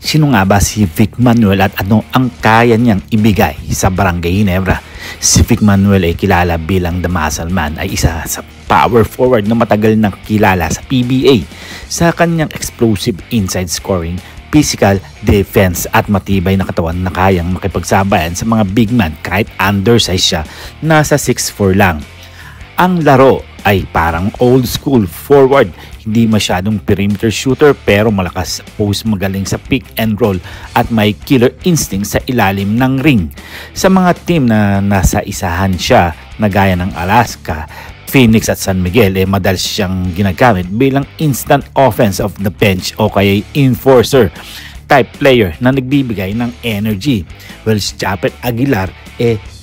Sino nga ba si Vic Manuel at ano ang kaya niyang ibigay sa Barangay Ginebra? Si Vic Manuel ay kilala bilang The Muscle Man, ay isa sa power forward na matagal nang kilala sa PBA sa kanyang explosive inside scoring, physical defense at matibay na katawan na kayang makipagsabayan sa mga big man kahit undersize siya, nasa 6'4 lang. Ang laro ay parang old school forward, hindi masyadong perimeter shooter pero malakas sa post, magaling sa pick and roll at may killer instinct sa ilalim ng ring. Sa mga team na nasa isahan siya na gaya ng Alaska, Phoenix at San Miguel, madalas siyang ginagamit bilang instant offense of the bench o kaya enforcer type player na nagbibigay ng energy. Well, si Japet Aguilar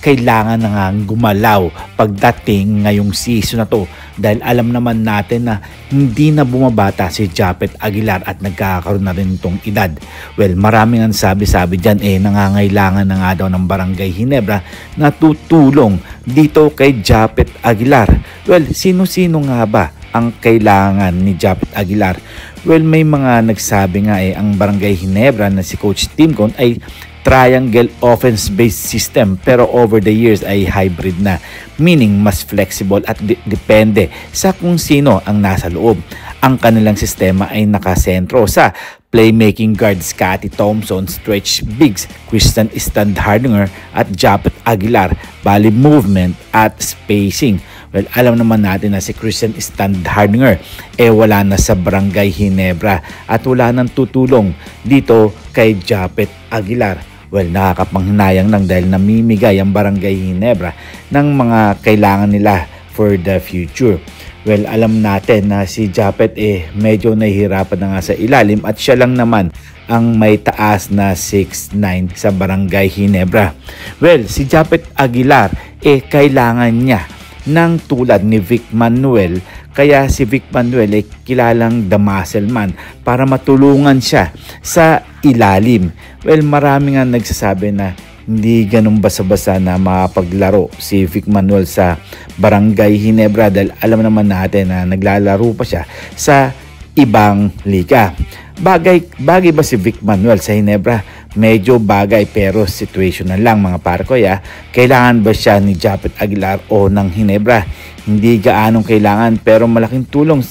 kailangan na nga gumalaw pagdating ngayong season na to dahil alam naman natin na hindi na bumabata si Japet Aguilar at nagkakaroon na rin itong edad. Well, maraming ang sabi-sabi dyan nangangailangan na nga daw ng Barangay Ginebra na tutulong dito kay Japet Aguilar. Well, sino-sino nga ba ang kailangan ni Japet Aguilar? Well, may mga nagsabi nga ang Barangay Ginebra na si Coach Tim Cone ay triangle offense-based system pero over the years ay hybrid na, meaning mas flexible at depende sa kung sino ang nasa loob. Ang kanilang sistema ay nakasentro sa playmaking guard Scottie Thompson, stretch bigs Christian Standhardinger at Japet Aguilar, bali movement at spacing. Well, alam naman natin na si Christian Standhardinger wala na sa Barangay Ginebra at wala nang tutulong dito kay Japet Aguilar. Well, nakakapanghinayang lang dahil namimigay ang Barangay Ginebra ng mga kailangan nila for the future. Well, alam natin na si Japet medyo nahihirapan na nga sa ilalim at siya lang naman ang may taas na 6'9 sa Barangay Ginebra. Well, si Japet Aguilar kailangan niya ng tulad ni Vic Manuel, kaya si Vic Manuel kilalang The Muscle Man para matulungan siya sa ilalim. Well, marami nga nagsasabi na hindi ganun basa-basa na makapaglaro si Vic Manuel sa Barangay Ginebra dahil alam naman natin na naglalaro pa siya sa ibang liga. Bagay ba si Vic Manuel sa Ginebra? Medyo bagay pero situational lang mga parkoy. Kailangan ba siya ni Japet Aguilar o ng Ginebra? Hindi gaanong kailangan pero malaking tulong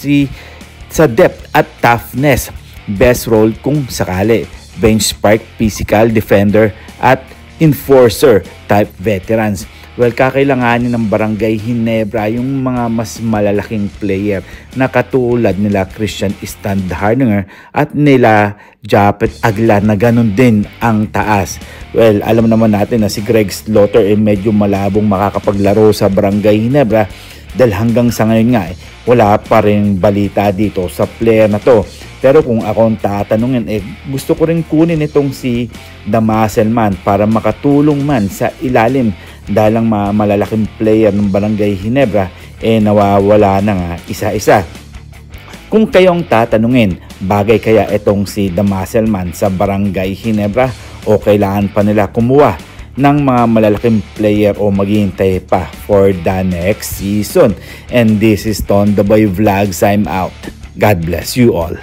sa depth at toughness. Best role kung sakali. Bench spark, physical defender at enforcer type veterans. Well, kakailanganin ng Barangay Ginebra yung mga mas malalaking player na katulad nila Christian Standhardinger at nila Japet Aguilar na ganun din ang taas. Well, alam naman natin na si Greg Slaughter medyo malabong makakapaglaro sa Barangay Ginebra dahil hanggang sa ngayon nga wala pa rin balita dito sa player na to. Pero kung akong tatanungin, gusto ko rin kunin itong si The Muscle Man para makatulong man sa ilalim dahil ang malalaking player ng Barangay Ginebra nawawala na nga isa-isa. Kung kayong tatanungin, bagay kaya itong si The Muscle Man sa Barangay Ginebra o kailangan pa nila kumuha ng mga malalaking player o maghihintay pa for the next season? And this is Ton The Boy Vlogs. I'm out. God bless you all.